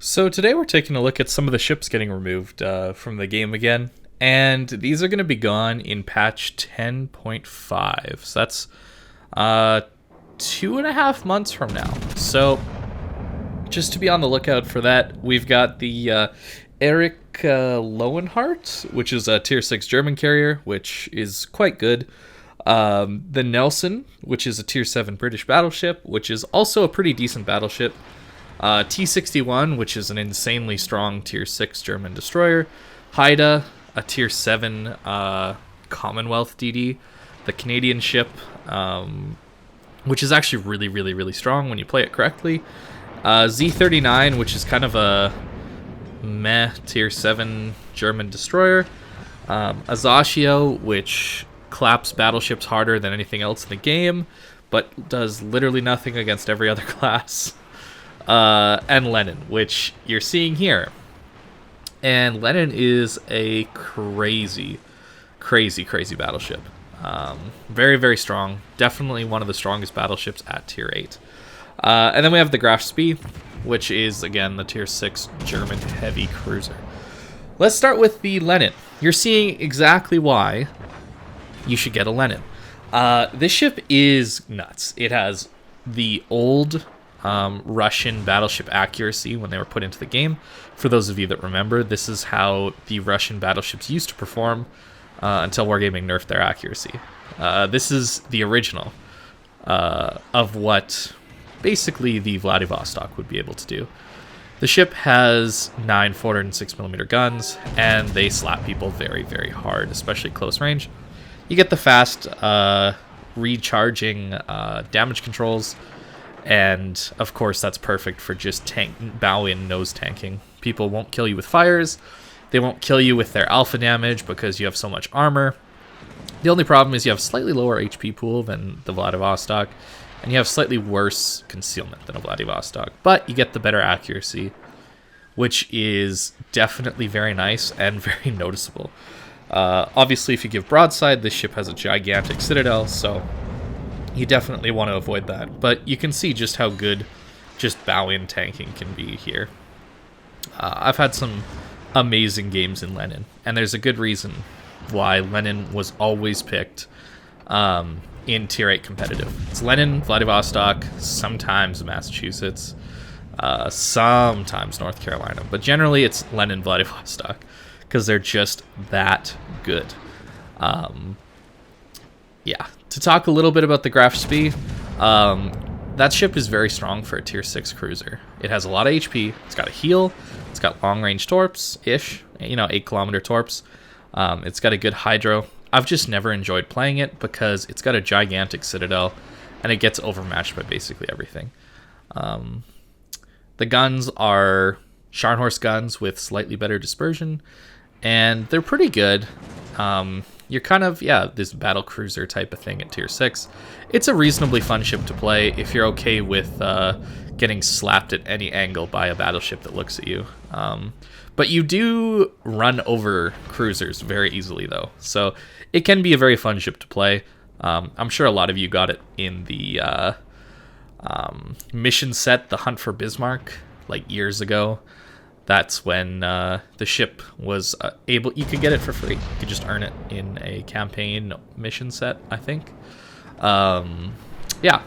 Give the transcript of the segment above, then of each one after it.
So today we're taking a look at some of the ships getting removed from the game again, and these are going to be gone in patch 10.5. So that's 2.5 months from now. So just to be on the lookout for that, we've got the Eric Lowenhart, which is a tier 6 German carrier, which is quite good. The Nelson, which is a tier 7 British battleship, which is also a pretty decent battleship. T-61, which is an insanely strong tier 6 German destroyer. Haida, a tier 7 Commonwealth DD. The Canadian ship, which is actually really strong when you play it correctly. Z-39, which is kind of a meh tier 7 German destroyer. Azaccio, which claps battleships harder than anything else in the game, but does literally nothing against every other class. And Lenin, which you're seeing here. And Lenin is a crazy battleship. Very strong. Definitely one of the strongest battleships at tier 8. And then we have the Graf Spee, which is, again, the tier 6 German heavy cruiser. Let's start with the Lenin. You're seeing exactly why you should get a Lenin. This ship is nuts. It has the old Russian battleship accuracy when they were put into the game. For those of you that remember, this is how the Russian battleships used to perform until Wargaming nerfed their accuracy. This is the original of what basically the Vladivostok would be able to do. The ship has 9 406mm guns, and they slap people very hard, especially close range. You get the fast recharging damage controls, and of course that's perfect for just bow-in nose tanking. People won't kill you with fires, they won't kill you with their alpha damage because you have so much armor. The only problem is you have slightly lower HP pool than the Vladivostok, and you have slightly worse concealment than a Vladivostok, but you get the better accuracy, which is definitely very nice and very noticeable. Obviously, if you give broadside, this ship has a gigantic citadel, so you definitely want to avoid that. But you can see just how good just bow-in tanking can be here. I've had some amazing games in Lenin, and there's a good reason why Lenin was always picked in Tier 8 competitive. It's Lenin, Vladivostok, sometimes Massachusetts, sometimes North Carolina, but generally it's Lenin, Vladivostok, because they're just that good. Yeah, to talk a little bit about the Graf Spee, that ship is very strong for a tier 6 cruiser. It has a lot of HP, it's got a heal, it's got long range torps-ish, 8-kilometer torps. It's got a good hydro. I've just never enjoyed playing it because it's got a gigantic citadel and it gets overmatched by basically everything. The guns are Scharnhorst guns with slightly better dispersion, and they're pretty good. You're kind of, this battle cruiser type of thing at tier 6. It's a reasonably fun ship to play if you're okay with getting slapped at any angle by a battleship that looks at you. But you do run over cruisers very easily, though. So it can be a very fun ship to play. I'm sure a lot of you got it in the mission set, The Hunt for Bismarck, like years ago. That's when the ship was able... You could get it for free. You could just earn it in a campaign mission set, I think. Yeah.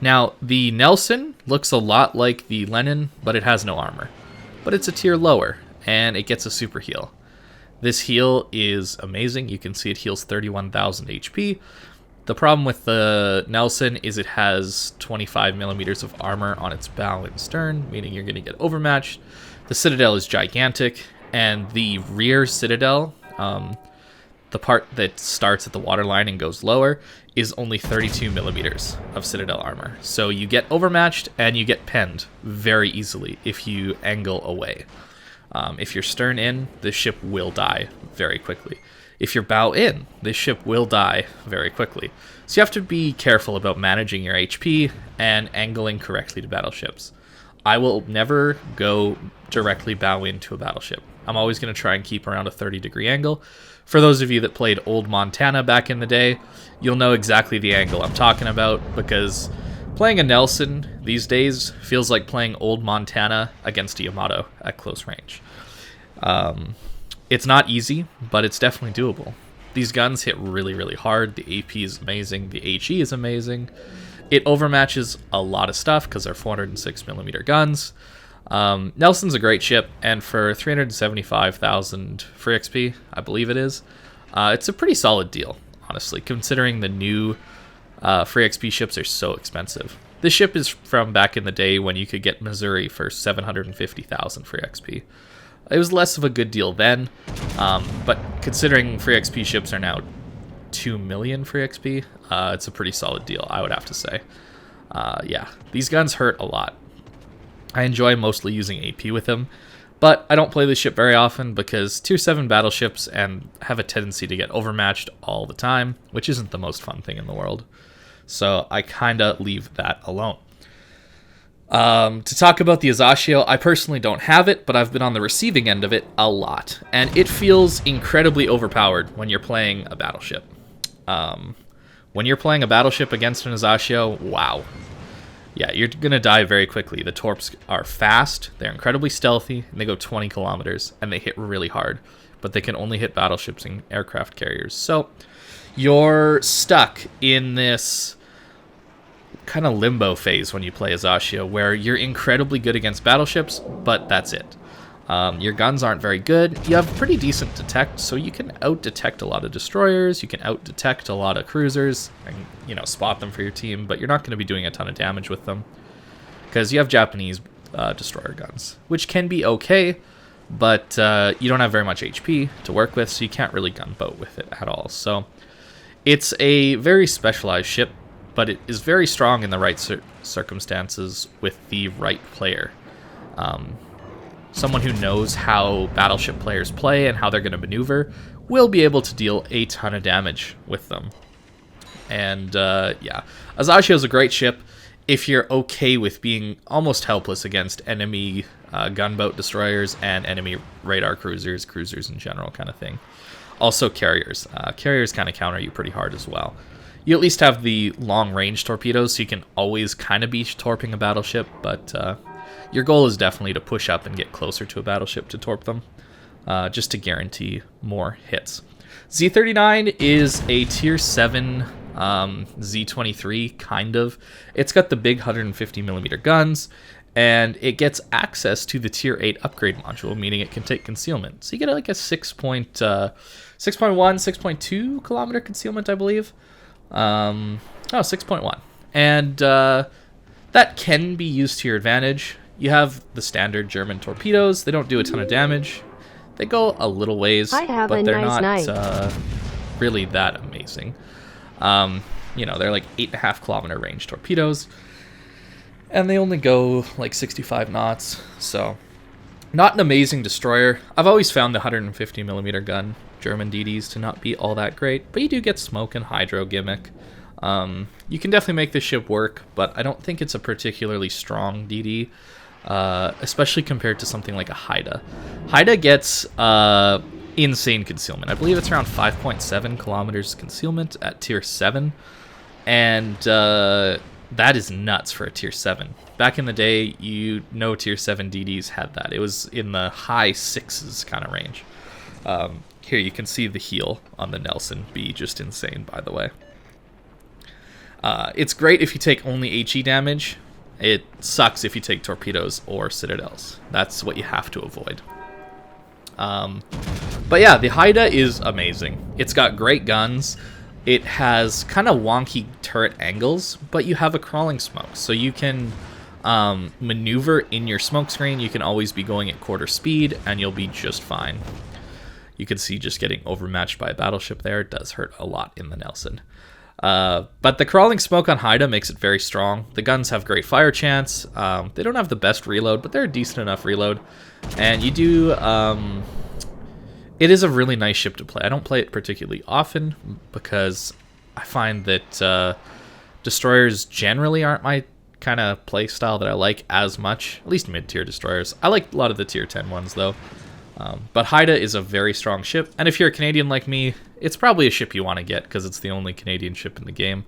Now, the Nelson looks a lot like the Lenin, but it has no armor. But it's a tier lower, and it gets a super heal. This heal is amazing. You can see it heals 31,000 HP. The problem with the Nelson is it has 25 millimeters of armor on its bow and stern, meaning you're going to get overmatched. The citadel is gigantic, and the rear citadel, the part that starts at the waterline and goes lower, is only 32 millimeters of citadel armor. So you get overmatched, and you get penned very easily if you angle away. If you're stern in, this ship will die very quickly. If you're bow in, this ship will die very quickly. So you have to be careful about managing your HP and angling correctly to battleships. I will never go directly bow into a battleship. I'm always going to try and keep around a 30-degree angle. For those of you that played Old Montana back in the day, you'll know exactly the angle I'm talking about, because Playing a Nelson these days feels like playing old Montana against a Yamato at close range. It's not easy, but it's definitely doable. These guns hit really, really hard. The AP is amazing. The HE is amazing. It overmatches a lot of stuff because they're 406mm guns. Nelson's a great ship, and for 375,000 free XP, I believe it is, it's a pretty solid deal, honestly, considering the new free XP ships are so expensive. This ship is from back in the day when you could get Missouri for 750,000 free XP. It was less of a good deal then, but considering free XP ships are now 2 million free XP, it's a pretty solid deal, I would have to say. Yeah, these guns hurt a lot. I enjoy mostly using AP with them, but I don't play this ship very often because Tier 7 battleships and have a tendency to get overmatched all the time, which isn't the most fun thing in the world. So I kind of leave that alone. To talk about the Azashio, I personally don't have it, but I've been on the receiving end of it a lot, and it feels incredibly overpowered when you're playing a battleship. When you're playing a battleship against an Azashio, wow. Yeah, you're going to die very quickly. The torps are fast, they're incredibly stealthy, and they go 20 kilometers, and they hit really hard. But they can only hit battleships and aircraft carriers. So you're stuck in this kind of limbo phase when you play Azashio, where you're incredibly good against battleships, but that's it. Your guns aren't very good. You have pretty decent detect, so you can out-detect a lot of destroyers, you can out-detect a lot of cruisers, and, you know, spot them for your team, but you're not going to be doing a ton of damage with them, because you have Japanese destroyer guns, which can be okay, but you don't have very much HP to work with, so you can't really gunboat with it at all. So it's a very specialized ship, but it is very strong in the right circumstances with the right player. Someone who knows how battleship players play and how they're going to maneuver will be able to deal a ton of damage with them. And yeah, Azashio is a great ship if you're okay with being almost helpless against enemy gunboat destroyers and enemy radar cruisers in general kind of thing. Also carriers. Carriers kind of counter you pretty hard as well. You at least have the long-range torpedoes, so you can always kind of be torping a battleship, but your goal is definitely to push up and get closer to a battleship to torp them, just to guarantee more hits. Z39 is a Tier 7 Z23, kind of. It's got the big 150mm guns, and it gets access to the Tier 8 upgrade module, meaning it can take concealment. So you get like a 6.1, 6.2 kilometer concealment, I believe. 6.1. And that can be used to your advantage. You have the standard German torpedoes. They don't do a ton of damage. They go a little ways, but they're not really that amazing. You know, they're like 8.5 kilometer range torpedoes, and they only go like 65 knots, so not an amazing destroyer. I've always found the 150mm gun German DDs to not be all that great, but you do get smoke and hydro gimmick. You can definitely make this ship work, but I don't think it's a particularly strong DD, especially compared to something like a Haida. Haida gets insane concealment. I believe it's around 5.7 kilometers concealment at Tier 7, and that is nuts for a Tier 7. Back in the day, you know, Tier 7 DDs had that. It was in the high 6s kind of range. Here you can see the heel on the Nelson be just insane, by the way. It's great if you take only HE damage. It sucks if you take torpedoes or citadels. That's what you have to avoid. But yeah, the Haida is amazing. It's got great guns. It has kind of wonky turret angles, but you have a crawling smoke, so you can maneuver in your smoke screen. You can always be going at quarter speed, and you'll be just fine. You can see just getting overmatched by a battleship there. It does hurt a lot in the Nelson. But the crawling smoke on Haida makes it very strong. The guns have great fire chance. They don't have the best reload, but they're a decent enough reload. And you do... it is a really nice ship to play. I don't play it particularly often because I find that destroyers generally aren't my kind of play style that I like as much. At least mid-tier destroyers. I like a lot of the Tier 10 ones, though. But Haida is a very strong ship, and if you're a Canadian like me, it's probably a ship you want to get because it's the only Canadian ship in the game.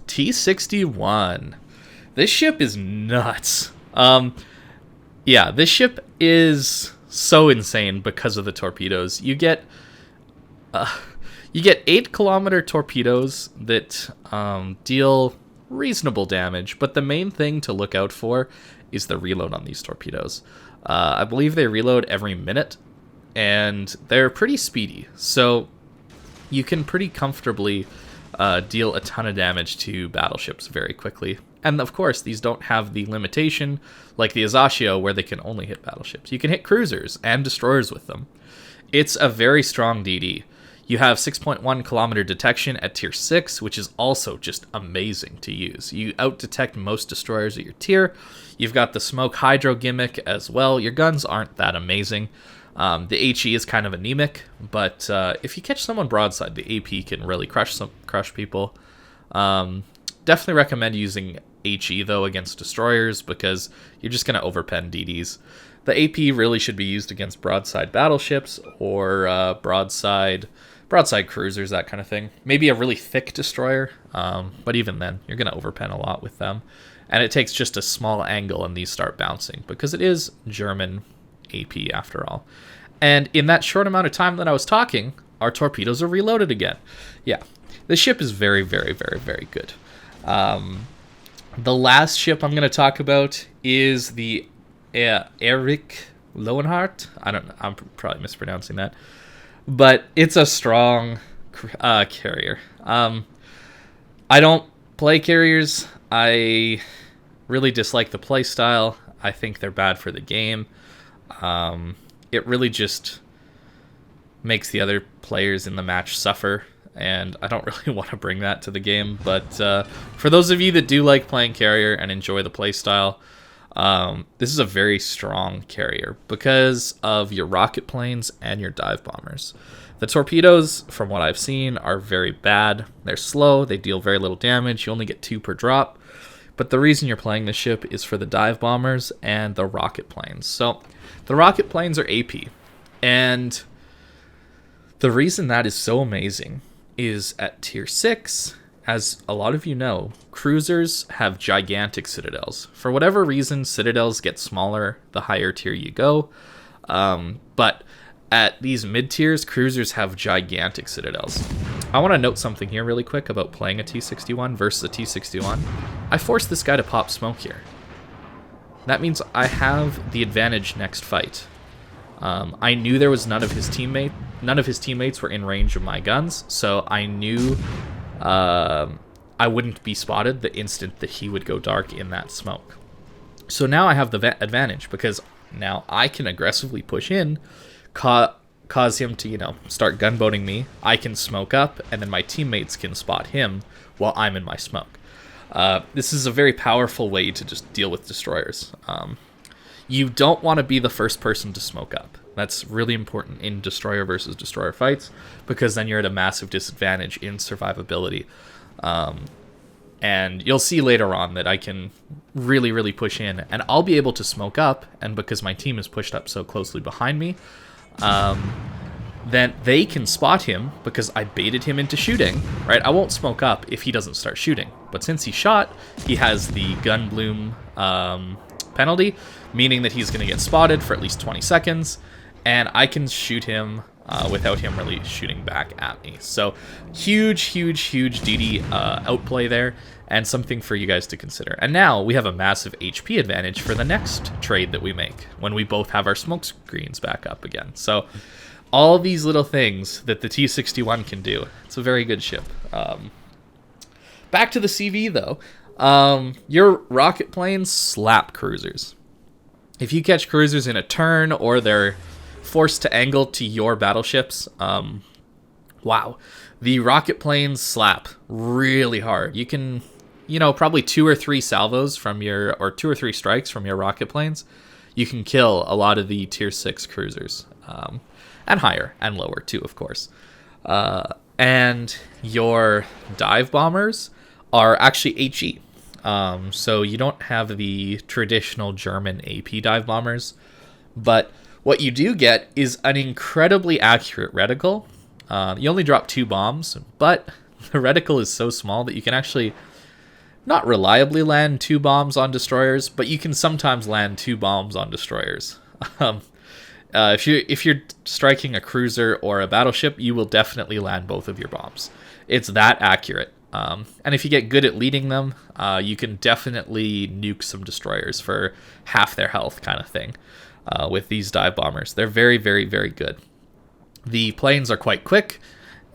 T-61. This ship is nuts. Yeah, this ship is so insane because of the torpedoes. You get 8-kilometer torpedoes that deal reasonable damage, but the main thing to look out for is the reload on these torpedoes. I believe they reload every minute, and they're pretty speedy, so you can pretty comfortably deal a ton of damage to battleships very quickly. And of course, these don't have the limitation like the Azaccio where they can only hit battleships. You can hit cruisers and destroyers with them. It's a very strong DD. You have 6.1 kilometer detection at tier 6, which is also just amazing to use. You out-detect most destroyers at your tier. You've got the smoke hydro gimmick as well. Your guns aren't that amazing. The HE is kind of anemic, but if you catch someone broadside, the AP can really crush people. Definitely recommend using HE, though, against destroyers, because you're just going to overpen DDs. The AP really should be used against broadside battleships or broadside cruisers, that kind of thing. Maybe a really thick destroyer, but even then, you're going to overpen a lot with them. And it takes just a small angle and these start bouncing, because it is German AP after all. And in that short amount of time that I was talking, our torpedoes are reloaded again. Yeah, the ship is very, very, very, very good. The last ship I'm going to talk about is the Erich Lowenhart. I don't know, I'm probably mispronouncing that. But it's a strong carrier. I don't play carriers. I really dislike the play style. I think they're bad for the game. It really just makes the other players in the match suffer, and I don't really want to bring that to the game. But for those of you that do like playing carrier and enjoy the play style, this is a very strong carrier because of your rocket planes and your dive bombers. The torpedoes, from what I've seen, are very bad. They're slow, they deal very little damage, you only get 2 per drop. But the reason you're playing this ship is for the dive bombers and the rocket planes. So the rocket planes are AP, and the reason that is so amazing is at tier 6, as a lot of you know, cruisers have gigantic citadels. For whatever reason, citadels get smaller the higher tier you go. But at these mid tiers, cruisers have gigantic citadels. I want to note something here really quick about playing a T-61 versus a T-61. I forced this guy to pop smoke here. That means I have the advantage next fight. I knew there was none of his teammates were in range of my guns, so I knew I wouldn't be spotted the instant that he would go dark in that smoke. So now I have the advantage, because now I can aggressively push in, cause him to, start gunboating me. I can smoke up, and then my teammates can spot him while I'm in my smoke. This is a very powerful way to just deal with destroyers. You don't want to be the first person to smoke up. That's really important in destroyer versus destroyer fights, because then you're at a massive disadvantage in survivability. And you'll see later on that I can really, really push in, and I'll be able to smoke up, and because my team is pushed up so closely behind me, then they can spot him because I baited him into shooting, right? I won't smoke up if he doesn't start shooting, but since he shot, he has the gun bloom penalty, meaning that he's going to get spotted for at least 20 seconds, and I can shoot him without him really shooting back at me. So huge, huge, huge DD outplay there, and something for you guys to consider. And now we have a massive HP advantage for the next trade that we make, when we both have our smoke screens back up again. So all these little things that the T-61 can do. It's a very good ship. Back to the CV, though. Your rocket planes slap cruisers. If you catch cruisers in a turn, or they're forced to angle to your battleships, wow. The rocket planes slap really hard. You can, probably 2 or 3 salvos or 2 or 3 strikes from your rocket planes. You can kill a lot of the tier 6 cruisers. And higher and lower too, of course. And your dive bombers are actually HE. So you don't have the traditional German AP dive bombers, but what you do get is an incredibly accurate reticle. You only drop 2 bombs, but the reticle is so small that you can actually not reliably land 2 bombs on destroyers, but you can sometimes land 2 bombs on destroyers. If you're striking a cruiser or a battleship, you will definitely land both of your bombs. It's that accurate. And if you get good at leading them, you can definitely nuke some destroyers for half their health, kind of thing. With these dive bombers, they're very, very, very good. The planes are quite quick,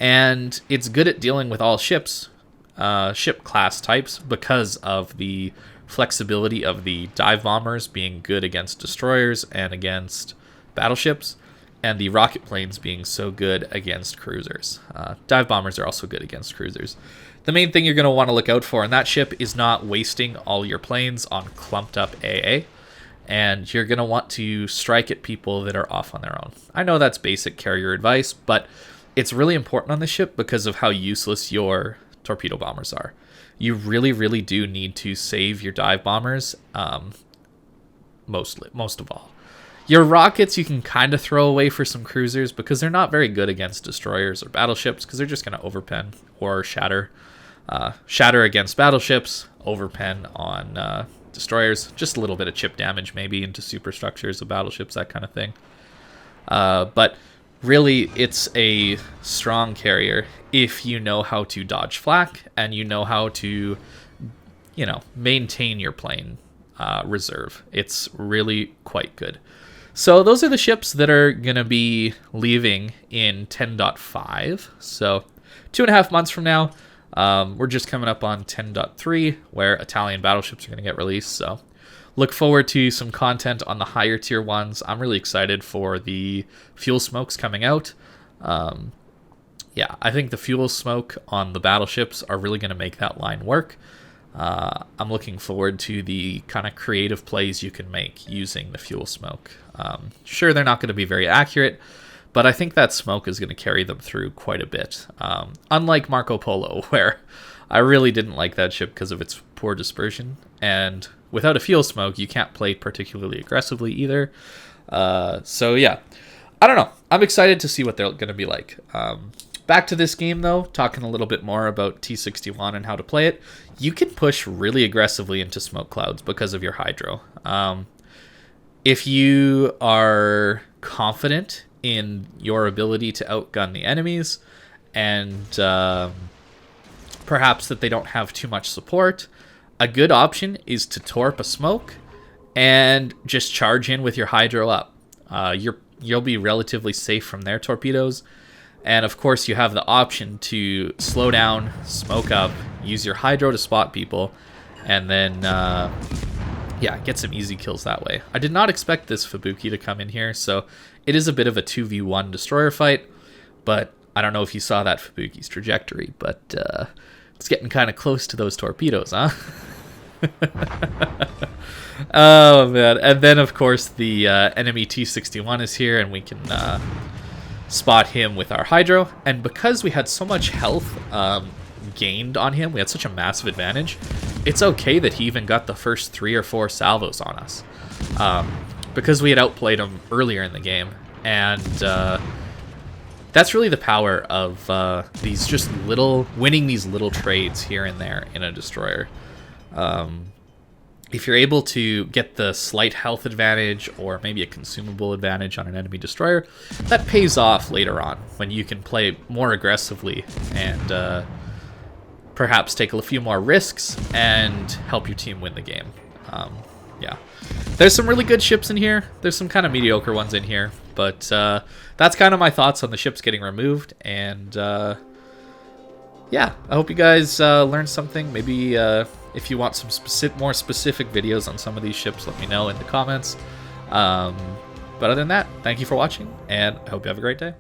and it's good at dealing with all ships, ship class types, because of the flexibility of the dive bombers being good against destroyers and against battleships, and the rocket planes being so good against cruisers. Dive bombers are also good against cruisers. The main thing you're going to want to look out for in that ship is not wasting all your planes on clumped up AA, and you're going to want to strike at people that are off on their own. I know that's basic carrier advice, but it's really important on this ship because of how useless your torpedo bombers are. You really, really do need to save your dive bombers, most of all. Your rockets you can kind of throw away for some cruisers because they're not very good against destroyers or battleships because they're just going to overpen or shatter. Shatter against battleships, overpen on destroyers, just a little bit of chip damage maybe into superstructures of battleships, that kind of thing. But really, it's a strong carrier if you know how to dodge flak and you know how to, maintain your plane reserve. It's really quite good. So those are the ships that are going to be leaving in 10.5. So 2.5 months from now, we're just coming up on 10.3, where Italian battleships are going to get released. So look forward to some content on the higher tier ones. I'm really excited for the fuel smokes coming out. I think the fuel smoke on the battleships are really going to make that line work. I'm looking forward to the kind of creative plays you can make using the fuel smoke. Sure, they're not going to be very accurate, but I think that smoke is going to carry them through quite a bit. Unlike Marco Polo, where I really didn't like that ship because of its poor dispersion. And without a fuel smoke, you can't play particularly aggressively either. I don't know. I'm excited to see what they're going to be like. Back to this game, though, talking a little bit more about T61 and how to play it. You can push really aggressively into smoke clouds because of your hydro. If you are confident in your ability to outgun the enemies and perhaps that they don't have too much support, a good option is to torp a smoke and just charge in with your hydro up. You'll be relatively safe from their torpedoes. And of course, you have the option to slow down, smoke up, use your hydro to spot people, and then, get some easy kills that way. I did not expect this Fubuki to come in here, so it is a bit of a 2v1 destroyer fight, but I don't know if you saw that Fubuki's trajectory, but it's getting kind of close to those torpedoes, huh? Oh, man. And then, of course, the enemy T61 is here, and we can spot him with our hydro. And because we had so much health gained on him, we had such a massive advantage, it's okay that he even got the first 3 or 4 salvos on us. Because we had outplayed him earlier in the game. And that's really the power of these just winning these little trades here and there in a destroyer. If you're able to get the slight health advantage or maybe a consumable advantage on an enemy destroyer, that pays off later on when you can play more aggressively and perhaps take a few more risks and help your team win the game. There's some really good ships in here. There's some kind of mediocre ones in here, but that's kind of my thoughts on the ships getting removed. And I hope you guys learned something. Maybe if you want some more specific videos on some of these ships, let me know in the comments. But other than that, thank you for watching, and I hope you have a great day.